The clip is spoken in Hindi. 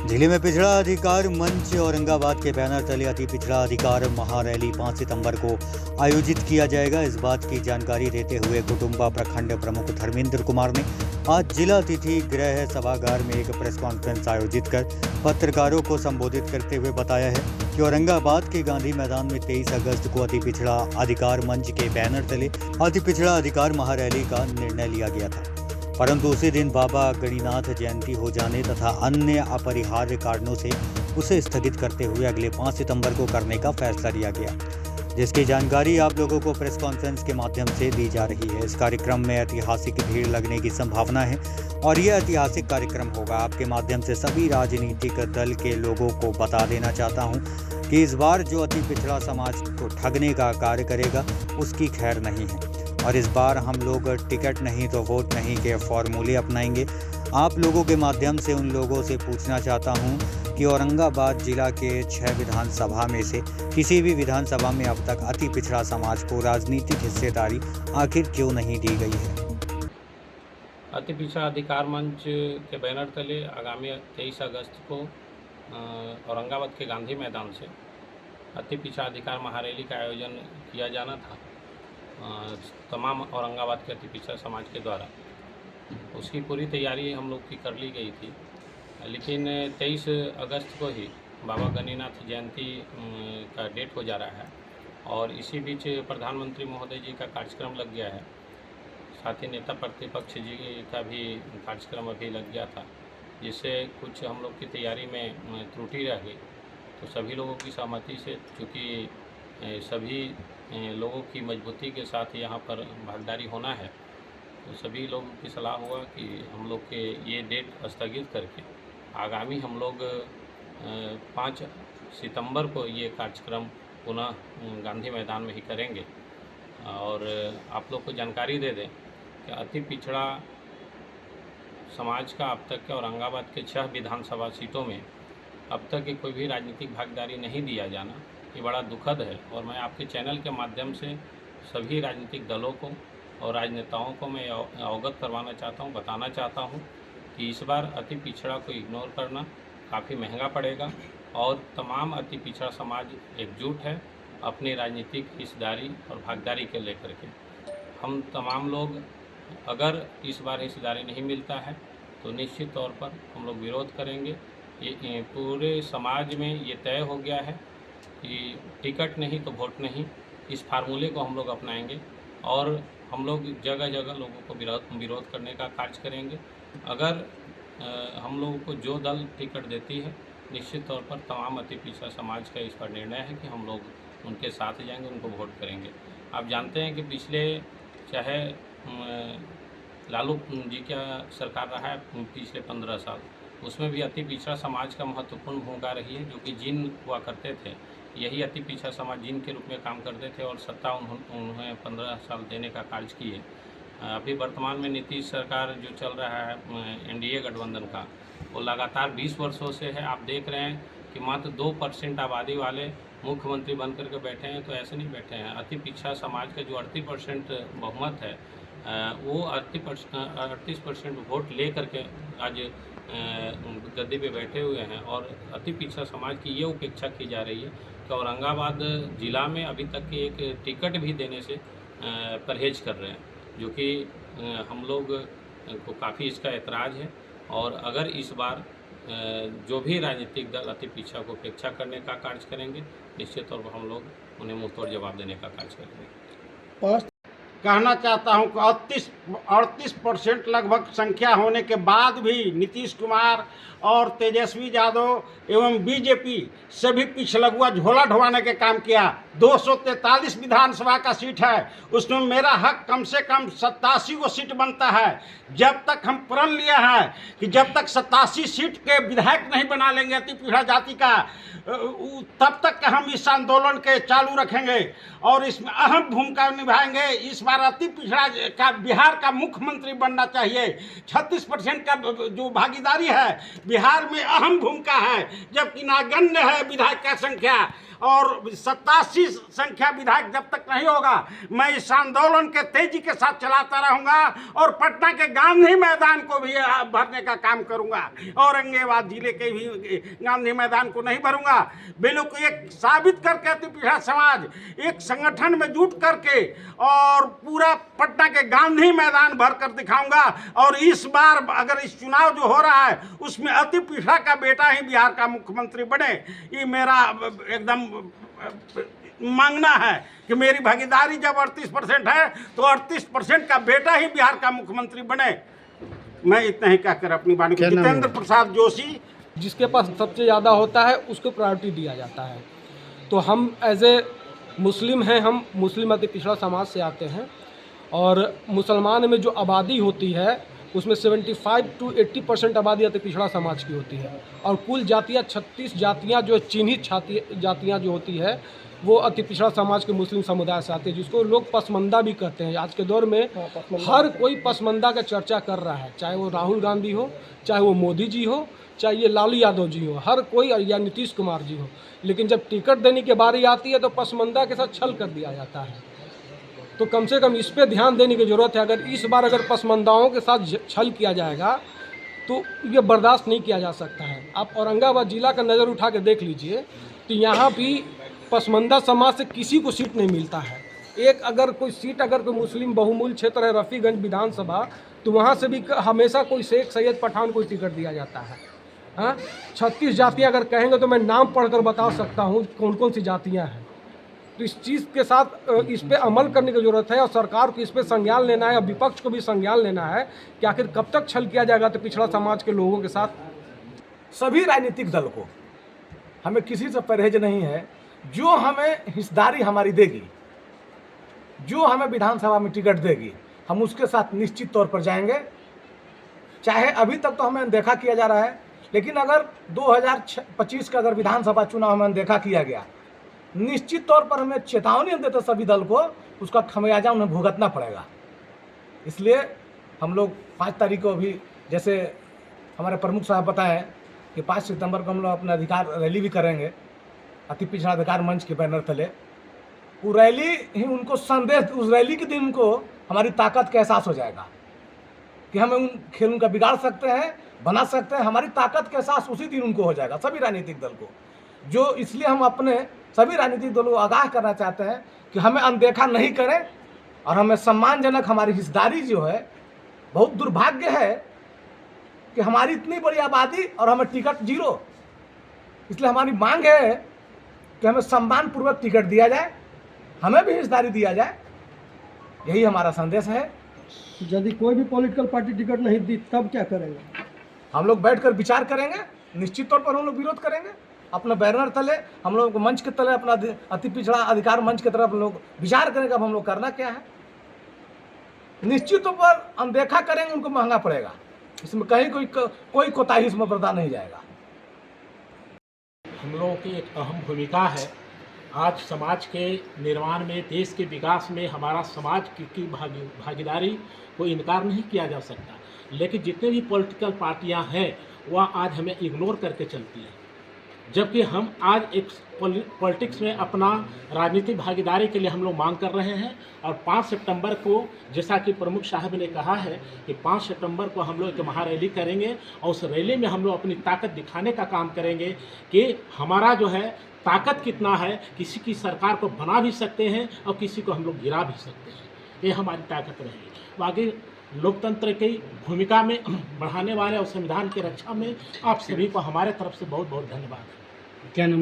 जिले में पिछड़ा अधिकार मंच औरंगाबाद के बैनर तले अति पिछड़ा अधिकार महारैली 5 सितंबर को आयोजित किया जाएगा। इस बात की जानकारी देते हुए कुटुंबा प्रखंड प्रमुख धर्मेंद्र कुमार ने आज जिला अतिथि गृह सभागार में एक प्रेस कॉन्फ्रेंस आयोजित कर पत्रकारों को संबोधित करते हुए बताया है कि औरंगाबाद के गांधी मैदान में 23 अगस्त को अति पिछड़ा अधिकार मंच के बैनर तले अति पिछड़ा अधिकार महारैली का निर्णय लिया गया था, परंतु उसी दिन बाबा गणिनाथ जयंती हो जाने तथा अन्य अपरिहार्य कारणों से उसे स्थगित करते हुए अगले 5 सितंबर को करने का फैसला लिया गया, जिसकी जानकारी आप लोगों को प्रेस कॉन्फ्रेंस के माध्यम से दी जा रही है। इस कार्यक्रम में ऐतिहासिक भीड़ लगने की संभावना है और यह ऐतिहासिक कार्यक्रम होगा। आपके माध्यम से सभी राजनीतिक दल के लोगों को बता देना चाहता हूं कि इस बार जो अति पिछड़ा समाज को ठगने का कार्य करेगा उसकी खैर नहीं है और इस बार हम लोग टिकट नहीं तो वोट नहीं के फॉर्मूले अपनाएंगे। आप लोगों के माध्यम से उन लोगों से पूछना चाहता हूं कि औरंगाबाद जिला के 6 विधानसभा में से किसी भी विधानसभा में अब तक अति पिछड़ा समाज को राजनीतिक हिस्सेदारी आखिर क्यों नहीं दी गई है। अति पिछड़ा अधिकार मंच के बैनर तले आगामी 23 अगस्त को औरंगाबाद के गांधी मैदान से अति पिछड़ा अधिकार महारैली का आयोजन किया जाना था तमाम औरंगाबाद के अति पिछड़ा समाज के द्वारा। उसकी पूरी तैयारी हम लोग की कर ली गई थी, लेकिन 23 अगस्त को ही बाबा गणिनाथ जयंती का डेट हो जा रहा है और इसी बीच प्रधानमंत्री महोदय जी का कार्यक्रम लग गया है, साथ ही नेता प्रतिपक्ष जी का भी कार्यक्रम अभी लग गया था, जिससे कुछ हम लोग की तैयारी में त्रुटि रह गई। तो सभी लोगों की सहमति से, चूँकि सभी लोगों की मजबूती के साथ यहाँ पर भागीदारी होना है, तो सभी लोगों की सलाह हुआ कि हम लोग के ये डेट स्थगित करके आगामी हम लोग 5 सितंबर को ये कार्यक्रम पुनः गांधी मैदान में ही करेंगे। और आप लोग को जानकारी दे दें कि अति पिछड़ा समाज का अब तक के औरंगाबाद के 6 विधानसभा सीटों में अब तक की कोई भी राजनीतिक भागीदारी नहीं दिया जाना, ये बड़ा दुखद है। और मैं आपके चैनल के माध्यम से सभी राजनीतिक दलों को और राजनेताओं को मैं अवगत करवाना चाहता हूँ, बताना चाहता हूँ कि इस बार अति पिछड़ा को इग्नोर करना काफ़ी महंगा पड़ेगा और तमाम अति पिछड़ा समाज एकजुट है अपनी राजनीतिक हिस्सेदारी और भागीदारी के लेकर के। हम तमाम लोग अगर इस बार हिस्सेदारी नहीं मिलता है तो निश्चित तौर पर हम लोग विरोध करेंगे। ये पूरे समाज में ये तय हो गया है कि टिकट नहीं तो वोट नहीं, इस फार्मूले को हम लोग अपनाएंगे और हम लोग जगह जगह लोगों को विरोध करने का कार्य करेंगे। अगर हम लोगों को जो दल टिकट देती है, निश्चित तौर पर तमाम अति पिछड़ा समाज का इस पर निर्णय है कि हम लोग उनके साथ जाएंगे, उनको वोट करेंगे। आप जानते हैं कि पिछले चाहे लालू जी का सरकार रहा है पिछले 15 साल, उसमें भी अति पिछड़ा समाज का महत्वपूर्ण भूमिका रही है, जो कि जिन हुआ करते थे यही अति पिछड़ा समाज जिन के रूप में काम करते थे और सत्ता उन्हें 15 साल देने का कार्य किए। अभी वर्तमान में नीतीश सरकार जो चल रहा है एनडीए गठबंधन का, वो लगातार 20 वर्षों से है। आप देख रहे हैं कि मात्र 2% आबादी वाले मुख्यमंत्री बन करके बैठे हैं, तो ऐसे नहीं बैठे हैं। अति पिछड़ा समाज का जो 38% बहुमत है, वो 38% वोट ले करके आज गद्दी पे बैठे हुए हैं और अति पिछड़ा समाज की ये उपेक्षा की जा रही है कि औरंगाबाद जिला में अभी तक के एक टिकट भी देने से परहेज कर रहे हैं, जो कि हम लोग को काफ़ी इसका ऐतराज़ है। और अगर इस बार जो भी राजनीतिक दल अति पिछड़ा को उपेक्षा करने का कार्य करेंगे, निश्चित तौर पर हम लोग उन्हें मुंहतोड़ जवाब देने का कार्य करेंगे। कहना चाहता हूं कि 38% लगभग संख्या होने के बाद भी नीतीश कुमार और तेजस्वी यादव एवं बीजेपी सभी पिछलगुआ झोला ढोवाने के काम किया। 243 विधानसभा का सीट है, उसमें मेरा हक कम से कम 87 को सीट बनता है। जब तक हम प्रण लिया है कि जब तक 87 सीट के विधायक नहीं बना लेंगे अति पिछड़ा जाति का, तब तक हम इस आंदोलन के चालू रखेंगे और इसमें अहम भूमिका निभाएंगे। इस बार अति पिछड़ा का बिहार का मुख्यमंत्री बनना चाहिए। 36% का जो भागीदारी है बिहार में अहम भूमिका है, जबकि नागण्य है विधायक का संख्या, और 87 संख्या विधायक जब तक नहीं होगा मैं इस आंदोलन के तेजी के साथ चलाता रहूंगा और पटना के गांधी मैदान को भी भरने का काम करूंगा। औरंगाबाद जिले के भी गांधी मैदान को नहीं भरूंगा। बिल्कुल एक साबित करके अति पिछड़ा समाज एक संगठन में जुट करके और पूरा पटना के गांधी मैदान भर कर दिखाऊंगा। और इस बार अगर इस चुनाव जो हो रहा है उसमें अति पिछड़ा का बेटा ही बिहार का मुख्यमंत्री बने, ये मेरा एकदम मांगना है कि मेरी भागीदारी जब 38% है तो 38% का बेटा ही बिहार का मुख्यमंत्री बने। मैं इतना ही कहकर अपनी वाणी को जितेंद्र प्रसाद जोशी। जिसके पास सबसे ज़्यादा होता है उसको प्रायोरिटी दिया जाता है। तो हम एज ए मुस्लिम हैं, हम मुस्लिम अति पिछड़ा समाज से आते हैं और मुसलमान में जो आबादी होती है उसमें 75 to 80% आबादी अति पिछड़ा समाज की होती है और कुल जातियाँ 36 जातियाँ जो चिन्हित जातियाँ जो होती है वो अति पिछड़ा समाज के मुस्लिम समुदाय से आती है, जिसको लोग पसमंदा भी कहते हैं। आज के दौर में हर कोई पसमंदा का चर्चा कर रहा है, चाहे वो राहुल गांधी हो, चाहे वो मोदी जी हो, चाहे ये लालू यादव जी हो, हर कोई, या नीतीश कुमार जी हो। लेकिन जब टिकट देने की बारी आती है तो पसमंदा के साथ छल कर दिया जाता है। तो कम से कम इस पे ध्यान देने की ज़रूरत है। अगर इस बार अगर पसमंदाओं के साथ छल किया जाएगा तो ये बर्दाश्त नहीं किया जा सकता है। आप औरंगाबाद जिला का नज़र उठा के देख लीजिए तो यहाँ भी पसमंदा समाज से किसी को सीट नहीं मिलता है। एक अगर कोई सीट अगर कोई मुस्लिम बहुमूल्य क्षेत्र है रफ़ीगंज विधानसभा, तो वहाँ से भी हमेशा कोई शेख सैयद पठान को टिकट दिया जाता है। हाँ, 36 जातियाँ अगर कहेंगे तो मैं नाम पढ़कर बता सकता हूँ कौन कौन सी जातियाँ हैं। तो इस चीज़ के साथ इस पे अमल करने की ज़रूरत है और सरकार को इस पे संज्ञान लेना है और विपक्ष को भी संज्ञान लेना है कि आखिर कब तक छल किया जाएगा तो पिछड़ा समाज के लोगों के साथ। सभी राजनीतिक दल को हमें किसी से परहेज नहीं है। जो हमें हिस्सेदारी हमारी देगी, जो हमें विधानसभा में टिकट देगी, हम उसके साथ निश्चित तौर पर जाएंगे। चाहे अभी तक तो हमें अनदेखा किया जा रहा है, लेकिन अगर 2025 का अगर विधानसभा चुनाव हमें अनदेखा किया गया, निश्चित तौर पर हमें चेतावनी देते सभी दल को उसका खमियाजा उन्हें भुगतना पड़ेगा। इसलिए हम लोग 5 तारीख को भी, जैसे हमारे प्रमुख साहब बताएं कि 5 सितंबर को हम लोग अपना अधिकार रैली भी करेंगे अति पिछड़ा अधिकार मंच के बैनर तले। वो रैली ही उनको संदेश, उस रैली के दिन उनको हमारी ताकत का एहसास हो जाएगा कि हम उन खेलों का बिगाड़ सकते हैं, बना सकते हैं। हमारी ताकत का एहसास उसी दिन उनको हो जाएगा, सभी राजनीतिक दल को। जो इसलिए हम अपने सभी राजनीतिक दलों को आगाह करना चाहते हैं कि हमें अनदेखा नहीं करें और हमें सम्मानजनक हमारी हिस्सेदारी जो है, बहुत दुर्भाग्य है कि हमारी इतनी बड़ी आबादी और हमें टिकट 0। इसलिए हमारी मांग है कि हमें सम्मानपूर्वक टिकट दिया जाए, हमें भी हिस्सेदारी दिया जाए। यही हमारा संदेश है। यदि कोई भी पॉलिटिकल पार्टी टिकट नहीं दी तब क्या करेंगे? हम लोग बैठकर विचार करेंगे, निश्चित तौर पर हम लोग विरोध करेंगे। अपना बैनर तले हम लोग मंच के तले, अपना अति पिछड़ा अधिकार मंच की तरफ हम लोग विचार करेंगे अब हम लोग करना क्या है। निश्चित तौर पर अनदेखा करेंगे, उनको महंगा पड़ेगा। इसमें कहीं कोई कोताही इसमें बर्दाश्त नहीं जाएगा। हम लोगों की एक अहम भूमिका है आज समाज के निर्माण में, देश के विकास में। हमारा समाज की भागीदारी को इनकार नहीं किया जा सकता, लेकिन जितने भी पॉलिटिकल पार्टियां हैं वह आज हमें इग्नोर करके चलती है। जबकि हम आज एक पॉलिटिक्स में अपना राजनीतिक भागीदारी के लिए हम लोग मांग कर रहे हैं। और 5 सितंबर को, जैसा कि प्रमुख साहब ने कहा है कि 5 सितंबर को हम लोग एक महारैली करेंगे और उस रैली में हम लोग अपनी ताकत दिखाने का काम करेंगे कि हमारा जो है ताकत कितना है। किसी की सरकार को बना भी सकते हैं और किसी को हम लोग गिरा भी सकते हैं। ये हमारी ताकत रहेगी। बाकी लोकतंत्र की भूमिका में बढ़ाने वाले और संविधान की रक्षा में आप सभी को हमारे तरफ से बहुत बहुत धन्यवाद। क्या नाम?